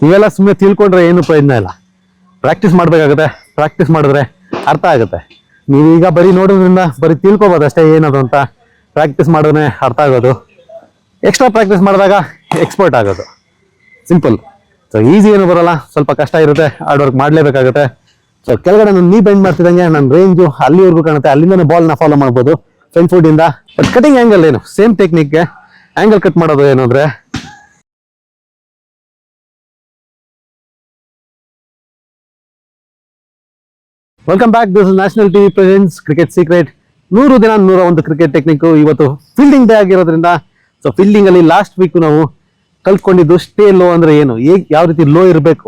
ಇವೆಲ್ಲ ಸುಮ್ಮನೆ ತಿಳ್ಕೊಂಡ್ರೆ ಏನು ಪ್ರಯೋಜನ ಇಲ್ಲ. ಪ್ರಾಕ್ಟೀಸ್ ಮಾಡಬೇಕಾಗುತ್ತೆ. ಪ್ರಾಕ್ಟೀಸ್ ಮಾಡಿದ್ರೆ ಅರ್ಥ ಆಗುತ್ತೆ. ನೀವೀಗ ಬರೀ ನೋಡೋದ್ರಿಂದ ಬರೀ ತಿಳ್ಕೊಬೋದು ಅಷ್ಟೇ ಏನದು ಅಂತ. ಪ್ರಾಕ್ಟೀಸ್ ಮಾಡಿದ್ರೆ ಅರ್ಥ ಆಗೋದು. ಎಕ್ಸ್ಟ್ರಾ ಪ್ರಾಕ್ಟೀಸ್ ಮಾಡಿದಾಗ ಎಕ್ಸ್ಪರ್ಟ್ ಆಗೋದು. ಸಿಂಪಲ್. ಸೊ ಈಸಿ ಏನು ಬರೋಲ್ಲ, ಸ್ವಲ್ಪ ಕಷ್ಟ ಇರುತ್ತೆ, ಹಾರ್ಡ್ ವರ್ಕ್ ಮಾಡಲೇಬೇಕಾಗುತ್ತೆ. ಸೊ ಕೆಳಗಡೆ ನಾನು ನೀ ಬೆಂಡ್ ಮಾಡ್ತಿದ್ದಂಗೆ ನನ್ನ ರೇಂಜು ಅಲ್ಲಿವರೆಗೂ ಕಾಣುತ್ತೆ. ಅಲ್ಲಿಂದನೇ ಬಾಲ್ನ ಫಾಲೋ ಮಾಡ್ಬೋದು ಫ್ರಂಟ್ ಫುಟ್ ಇಂದ. ಬಟ್ ಕಟಿಂಗ್ ಆ್ಯಂಗಲ್ ಏನು ಸೇಮ್ ಟೆಕ್ನಿಕ್ಗೆ ಆ್ಯಂಗಲ್ ಕಟ್ ಮಾಡೋದು ಏನು ಅಂದರೆ, welcome back. This is national TV presents cricket secret. 100 ದಿನ 101 ಕ್ರಿಕೆಟ್ ಟೆಕ್ನಿಕ್. ಇವತ್ತು ಫೀಲ್ಡಿಂಗ್ ಡೇ ಆಗಿರೋದ್ರಿಂದ ಸೊ ಫೀಲ್ಡಿಂಗ್ ಅಲ್ಲಿ ಲಾಸ್ಟ್ ವೀಕ್ ನಾವು ಕಲ್ತ್ಕೊಂಡಿದ್ದು ಸ್ಟೇ ಲೋ ಅಂದ್ರೆ ಏನು, ಯಾವ ರೀತಿ ಲೋ ಇರಬೇಕು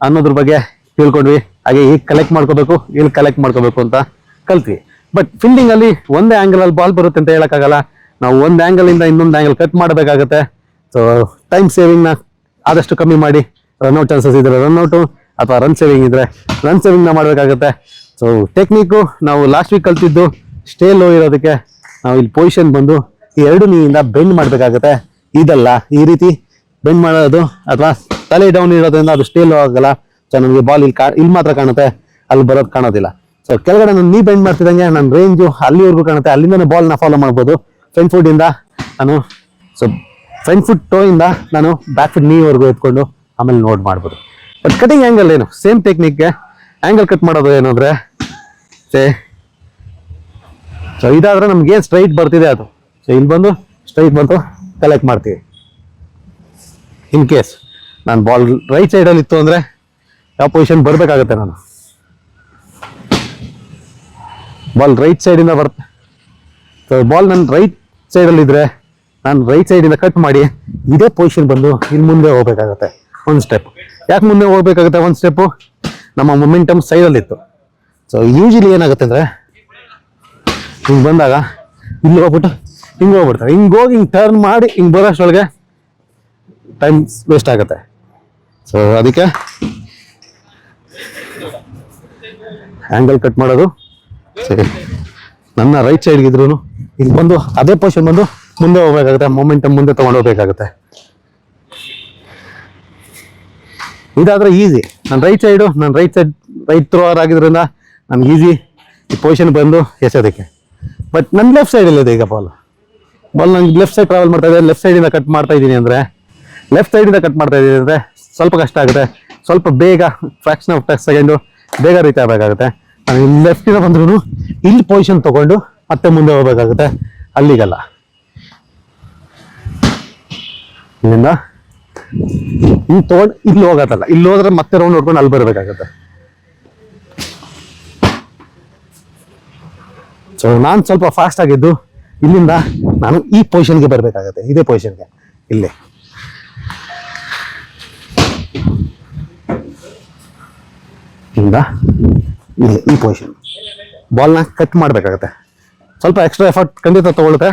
ಅನ್ನೋದ್ರ ಬಗ್ಗೆ ತಿಳ್ಕೊಂಡ್ವಿ. ಹಾಗೆ ಹೇಗೆ ಕಲೆಕ್ಟ್ ಮಾಡ್ಕೋಬೇಕು, ಎಲ್ಲಿ ಕಲೆಕ್ಟ್ ಮಾಡ್ಕೋಬೇಕು ಅಂತ ಕಲ್ತ್ವಿ. ಬಟ್ ಫೀಲ್ಡಿಂಗ್ ಅಲ್ಲಿ ಒಂದೇ ಆಂಗಲ್ ಅಲ್ಲಿ ಬಾಲ್ ಬರುತ್ತೆ ಅಂತ ಹೇಳಕ್ಕಾಗಲ್ಲ. ನಾವು ಒಂದು ಆಂಗಲ್ ಇಂದ ಇನ್ನೊಂದು ಆಂಗಲ್ ಕಟ್ ಮಾಡಬೇಕಾಗುತ್ತೆ. ಸೊ ಟೈಮ್ ಸೇವಿಂಗ್ ನ ಆದಷ್ಟು ಕಮ್ಮಿ ಮಾಡಿ, ರನ್ಔಟ್ ಚಾನ್ಸಸ್ ಇದ್ರೆ ರನ್ಔಟು ಅಥವಾ ರನ್ ಸೇವಿಂಗ್ ಇದ್ರೆ ರನ್ ಸೇವಿಂಗ್ ನ ಮಾಡಬೇಕಾಗುತ್ತೆ. ಸೊ ಟೆಕ್ನಿಕ್ಕು ನಾವು ಲಾಸ್ಟ್ ವೀಕ್ ಕಲ್ತಿದ್ದು ಸ್ಟೇ ಲೋ ಇರೋದಕ್ಕೆ ನಾವು ಇಲ್ಲಿ ಪೊಸಿಷನ್ ಬಂದು ಈ ಎರಡು ನೀರಿಂದ ಬೆಂಡ್ ಮಾಡಬೇಕಾಗುತ್ತೆ. ಇದಲ್ಲ, ಈ ರೀತಿ ಬೆಂಡ್ ಮಾಡೋದು ಅಥವಾ ತಲೆ ಡೌನ್ ಇರೋದ್ರಿಂದ ಅದು ಸ್ಟೇ ಲೋ ಆಗಲ್ಲ. ಸೊ ನಮಗೆ ಬಾಲ್ ಇಲ್ಲಿ ಮಾತ್ರ ಕಾಣುತ್ತೆ, ಅಲ್ಲಿ ಬರೋದು ಕಾಣೋದಿಲ್ಲ. ಸೊ ಕೆಳಗಡೆ ನಾನು ನೀ ಬೆಂಡ್ ಮಾಡ್ತಿದ್ದಂಗೆ ನನ್ನ ರೇಂಜು ಅಲ್ಲಿವರೆಗೂ ಕಾಣುತ್ತೆ. ಅಲ್ಲಿಂದನೇ ಬಾಲ್ನ ಫಾಲೋ ಮಾಡ್ಬೋದು ಫ್ರಂಟ್ ಫುಟ್ ಇಂದ ನಾನು. ಸೊ ಫ್ರಂಟ್ ಫುಟ್ ಟೋ ಇಂದ ನಾನು ಬ್ಯಾಕ್ ಫುಟ್ ನೀವರೆಗೂ ಎತ್ಕೊಂಡು ಆಮೇಲೆ ನೋಡ್ ಮಾಡ್ಬೋದು. ಬಟ್ ಕಟಿಂಗ್ ಆ್ಯಂಗಲ್ ಏನು ಸೇಮ್ ಟೆಕ್ನಿಕ್ಗೆ ಆ್ಯಂಗಲ್ ಕಟ್ ಮಾಡೋದು ಏನು ಅಂದರೆ, ಸೊ ಇದಾದ್ರೆ ನಮ್ಗೆ ಏನು ಸ್ಟ್ರೈಟ್ ಬರ್ತಿದೆ ಅದು, ಸೊ ಇಲ್ಲಿ ಬಂದು ಸ್ಟ್ರೈಟ್ ಬಂತು ಕಲೆಕ್ಟ್ ಮಾಡ್ತೀವಿ. ಇನ್ ಕೇಸ್ ನಾನು ಬಾಲ್ ರೈಟ್ ಸೈಡಲ್ಲಿ ಇತ್ತು ಅಂದರೆ ಯಾವ ಪೊಸಿಷನ್ ಬರಬೇಕಾಗತ್ತೆ, ನಾನು ಬಾಲ್ ರೈಟ್ ಸೈಡಿಂದ ಸೊ ಬಾಲ್ ನನ್ನ ರೈಟ್ ಸೈಡಲ್ಲಿ ಇದ್ರೆ ನಾನು ರೈಟ್ ಸೈಡಿಂದ ಕಟ್ ಮಾಡಿ ಇದೇ ಪೊಸಿಷನ್ ಬಂದು ಇನ್ನು ಮುಂದೆ ಹೋಗ್ಬೇಕಾಗತ್ತೆ. ಒಂದು ಸ್ಟೆಪ್ ಯಾಕೆ ಮುಂದೆ ಹೋಗ್ಬೇಕಾಗುತ್ತೆ, ಒಂದು ಸ್ಟೆಪ್ಪು ನಮ್ಮ ಮೊಮೆಂಟಮ್ ಸೈಡಲ್ಲಿತ್ತು. ಸೊ ಯೂಶಲಿ ಏನಾಗುತ್ತೆ ಅಂದರೆ ಹಿಂಗೆ ಬಂದಾಗ ಇಲ್ಲಿ ಹೋಗ್ಬಿಟ್ಟು ಹಿಂಗೆ ಹೋಗ್ಬಿಡ್ತಾರೆ. ಹಿಂಗೆ ಹೋಗಿ ಹಿಂಗೆ ಟರ್ನ್ ಮಾಡಿ ಹಿಂಗೆ ಬರೋಷ್ಟೊಳಗೆ ಟೈಮ್ ವೇಸ್ಟ್ ಆಗುತ್ತೆ. ಸೊ ಅದಕ್ಕೆ ಆ್ಯಂಗಲ್ ಕಟ್ ಮಾಡೋದು ಸರಿ. ನನ್ನ ರೈಟ್ ಸೈಡ್ಗಿದ್ರು ಇಲ್ಲಿ ಬಂದು ಅದೇ ಪೊಸಿಷನ್ ಬಂದು ಮುಂದೆ ಹೋಗ್ಬೇಕಾಗುತ್ತೆ, ಮೊಮೆಂಟಮ್ ಮುಂದೆ ತೊಗೊಂಡು ಹೋಗ್ಬೇಕಾಗುತ್ತೆ. ಇದಾದ್ರೆ ಈಸಿ. ನನ್ನ ರೈಟ್ ಸೈಡು ರೈಟ್ ಥ್ರೋವರ್ ಆಗಿದ್ರಿಂದ ನನ್ಗೆ ಈಸಿ ಈ ಪೊಸಿಷನ್ ಬಂದು ಎಸೋದಕ್ಕೆ. ಬಟ್ ನನ್ನ ಲೆಫ್ಟ್ ಸೈಡಲ್ಲಿದೆ ಈಗ ಬಾಲ್ ನಂಗೆ ಲೆಫ್ಟ್ ಸೈಡ್ ಟ್ರಾವೆಲ್ ಮಾಡ್ತಾ ಇದೆ. ಲೆಫ್ಟ್ ಸೈಡಿಂದ ಕಟ್ ಮಾಡ್ತಾ ಇದ್ದೀನಿ ಅಂದರೆ ಸ್ವಲ್ಪ ಕಷ್ಟ ಆಗುತ್ತೆ. ಸ್ವಲ್ಪ ಬೇಗ ಫ್ರಾಕ್ಷನ್ ಆಫ್ ಸೆಕೆಂಡು ಬೇಗ ರೀಚ್ ಆಗಬೇಕಾಗುತ್ತೆ. ನಾನು ಲೆಫ್ಟಿಂದ ಬಂದ್ರೂ ಇಲ್ಲಿ ಪೊಸಿಷನ್ ತೊಗೊಂಡು ಮತ್ತೆ ಮುಂದೆ ಹೋಗ್ಬೇಕಾಗುತ್ತೆ. ಅಲ್ಲಿಗಲ್ಲ, ಇಲ್ಲಿಂದ ಇಲ್ಲಿ ತೊಗೊಂಡು ಇಲ್ಲಿ ಹೋಗತ್ತಲ್ಲ, ಇಲ್ಲಿ ಹೋದ್ರೆ ಮತ್ತೆ ರೌಂಡ್ ಹೊಡ್ಕೊಂಡು ಅಲ್ಲಿ ಬರಬೇಕಾಗುತ್ತೆ. ಸೊ ನಾನು ಸ್ವಲ್ಪ ಫಾಸ್ಟ್ ಆಗಿದ್ದು ಇಲ್ಲಿಂದ ನಾನು ಈ ಪೊಸಿಷನ್ಗೆ ಬರಬೇಕಾಗತ್ತೆ, ಇದೇ ಪೊಸಿಷನ್ಗೆ ಇಲ್ಲಿ. ಇಂದ ಇಲ್ಲಿ ಈ ಪೊಸಿಷನ್ ಬಾಲ್ನ ಕಟ್ ಮಾಡಬೇಕಾಗತ್ತೆ. ಸ್ವಲ್ಪ ಎಕ್ಸ್ಟ್ರಾ ಎಫರ್ಟ್ ಖಂಡಿತ ತಗೊಳುತ್ತೆ.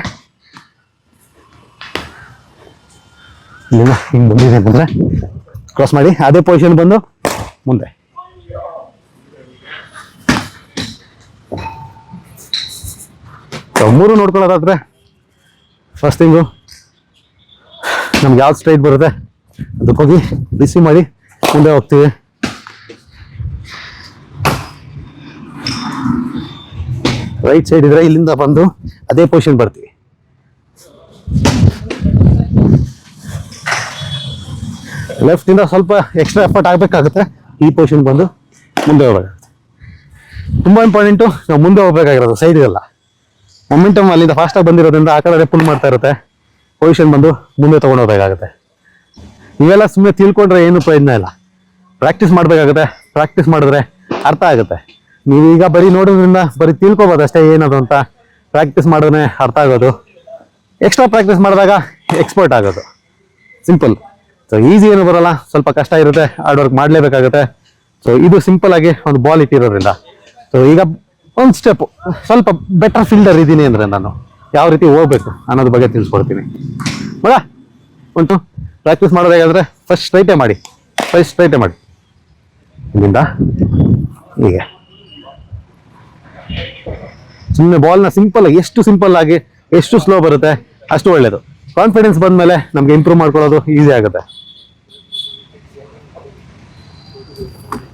ಇಲ್ಲಿಂದ ಹಿಂಗೆ ಬಂದಿದೆ ಅಂತಂದರೆ ಕ್ರಾಸ್ ಮಾಡಿ ಅದೇ ಪೊಸಿಷನ್ ಬಂದು ಮುಂದೆ. ಮೂರು ನೋಡ್ಕೊಳ್ಳೋದಾದ್ರೆ ಫಸ್ಟ್ ಥಿಂಗು ನಮ್ಗೆ ಯಾವ್ದು ಸ್ಟ್ರೈಟ್ ಬರುತ್ತೆ ಅದಕ್ಕೆ ಹೋಗಿ ರಿಸೀವ್ ಮಾಡಿ ಮುಂದೆ ಹೋಗ್ತೀವಿ. ರೈಟ್ ಸೈಡ್ ಇದ್ರೆ ಇಲ್ಲಿಂದ ಬಂದು ಅದೇ ಪೊಸಿಷನ್ ಬರ್ತೀವಿ. ಲೆಫ್ಟ್ ಇಂದ ಸ್ವಲ್ಪ ಎಕ್ಸ್ಟ್ರಾ ಎಫರ್ಟ್ ಆಗಬೇಕಾಗುತ್ತೆ. ಈ ಪೊಸಿಷನ್ ಬಂದು ಮುಂದೆ ಹೋಗ್ಬೇಕಾಗುತ್ತೆ. ತುಂಬ ಇಂಪಾರ್ಟೆಂಟು, ನಾವು ಮುಂದೆ ಹೋಗ್ಬೇಕಾಗಿರೋದು ಸೈಡ್ ಇರಲ್ಲ. ಮೊಮೆಂಟಮ್ ಅಲ್ಲಿಂದ ಫಾಸ್ಟಾಗಿ ಬಂದಿರೋದ್ರಿಂದ ಆ ಕಡೆ ಪುಲ್ ಮಾಡ್ತಾ ಇರುತ್ತೆ. ಪೊಸಿಷನ್ ಬಂದು ಮುಂದೆ ತೊಗೊಂಡು ಹೋಗ್ಬೇಕಾಗುತ್ತೆ. ಇವೆಲ್ಲ ಸುಮ್ಮನೆ ತಿಳ್ಕೊಂಡ್ರೆ ಏನು ಪ್ರಯೋಜನ ಇಲ್ಲ. ಪ್ರಾಕ್ಟೀಸ್ ಮಾಡಬೇಕಾಗುತ್ತೆ. ಪ್ರಾಕ್ಟೀಸ್ ಮಾಡಿದ್ರೆ ಅರ್ಥ ಆಗುತ್ತೆ. ನೀವೀಗ ಬರೀ ನೋಡೋದ್ರಿಂದ ಬರೀ ತಿಳ್ಕೊಬೋದು ಅಷ್ಟೇ ಏನದು ಅಂತ. ಪ್ರಾಕ್ಟೀಸ್ ಮಾಡಿದ್ರೆ ಅರ್ಥ ಆಗೋದು. ಎಕ್ಸ್ಟ್ರಾ ಪ್ರಾಕ್ಟೀಸ್ ಮಾಡಿದಾಗ ಎಕ್ಸ್ಪರ್ಟ್ ಆಗೋದು. ಸಿಂಪಲ್. ಸೊ ಈಸಿ ಏನು ಬರೋಲ್ಲ, ಸ್ವಲ್ಪ ಕಷ್ಟ ಇರುತ್ತೆ, ಹಾರ್ಡ್ ವರ್ಕ್ ಮಾಡಲೇಬೇಕಾಗುತ್ತೆ. ಸೊ ಇದು ಸಿಂಪಲ್ ಆಗಿ ಒಂದು ಬಾಲ್ ಇಟ್ಟಿರೋದ್ರಿಂದ ಸೊ ಈಗ ಒಂದು ಸ್ಟೆಪ್ ಸ್ವಲ್ಪ ಬೆಟರ್ ಫೀಲ್ಡರ್ ಇದ್ದೀನಿ ಅಂದರೆ ನಾನು ಯಾವ ರೀತಿ ಹೋಗ್ಬೇಕು ಅನ್ನೋದ್ರ ಬಗ್ಗೆ ತಿಳಿಸ್ಕೊಡ್ತೀನಿ. ಮಗ ಉಂಟು ಪ್ರಾಕ್ಟೀಸ್ ಮಾಡೋದಾಗಾದ್ರೆ ಫಸ್ಟ್ ಸ್ಟ್ರೈಟೇ ಮಾಡಿ ಇಲ್ಲಿಂದ ಹೀಗೆ ಸುಮ್ಮನೆ ಬಾಲ್ನ ಎಷ್ಟು ಸಿಂಪಲ್ ಆಗಿ ಎಷ್ಟು ಸ್ಲೋ ಬರುತ್ತೆ ಅಷ್ಟು ಒಳ್ಳೇದು. ಕಾನ್ಫಿಡೆನ್ಸ್ ಬಂದಮೇಲೆ ನಮಗೆ ಇಂಪ್ರೂವ್ ಮಾಡ್ಕೊಳ್ಳೋದು ಈಸಿ ಆಗುತ್ತೆ.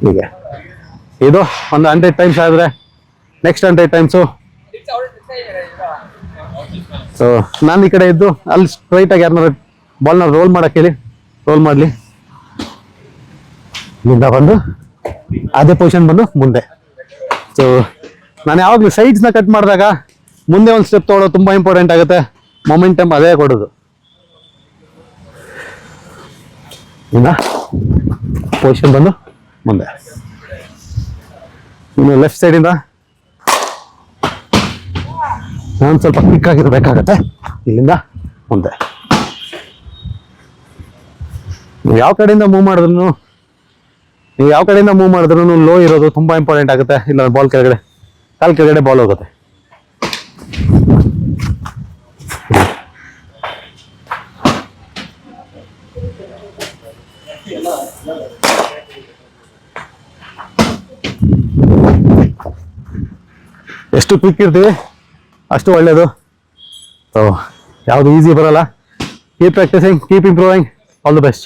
ಹೀಗೆ ಇದು ಒಂದು 100 ಟೈಮ್ಸ್ ಆದರೆ ನೆಕ್ಸ್ಟ್ 100 ಟೈಮ್ಸು. ಸೊ ನಾನು ಈ ಕಡೆ ಇದ್ದು ಅಲ್ಲಿ ಸ್ಟ್ರೈಟಾಗಿ ಯಾರನ್ನ ಬಾಲ್ನ ರೋಲ್ ಮಾಡಕ್ಕೆ ಹೇಳಿ ರೋಲ್ ಮಾಡಲಿ. ಇಲ್ಲಿಂದ ಬಂದು ಅದೇ ಪೊಸಿಷನ್ ಬಂದು ಮುಂದೆ. ಸೊ ನಾನು ಯಾವಾಗಲೂ ಸೈಡ್ಸ್ನ ಕಟ್ ಮಾಡಿದಾಗ ಮುಂದೆ ಒಂದು ಸ್ಟೆಪ್ ತೊಗೊಳ್ಳೋದು ತುಂಬ ಇಂಪಾರ್ಟೆಂಟ್ ಆಗುತ್ತೆ. ಮೊಮೆಂಟಮ್ ಅದೇ ಕೊಡೋದು. ಇನ್ನು ಪೊಸಿಷನ್ ಬಂದು ಮುಂದೆ. ಇನ್ನು ಲೆಫ್ಟ್ ಸೈಡಿಂದ ನಾನು ಸ್ವಲ್ಪ ಕ್ವಿಕ್ ಆಗಿರಬೇಕಾಗತ್ತೆ. ಇಲ್ಲಿಂದ ಮುಂದೆ ನೀವು ಯಾವ ಕಡೆಯಿಂದ ಮೂವ್ ಮಾಡಿದ್ರು ಲೋ ಇರೋದು ತುಂಬ ಇಂಪಾರ್ಟೆಂಟ್ ಆಗುತ್ತೆ. ಇಲ್ಲ ಬಾಲ್ ಕೆಳಗಡೆ ಕಾಲ್ ಕೆಳಗಡೆ ಬಾಲ್ ಹೋಗುತ್ತೆ. ಎಷ್ಟು ಕ್ವಿಕ್ ಇರ್ತೀವಿ ಅಷ್ಟು ಒಳ್ಳೆಯದು. ಸೊ ಯಾವುದು ಈಸಿ ಬರಲ್ಲ. Keep practising, keep improving. All the best.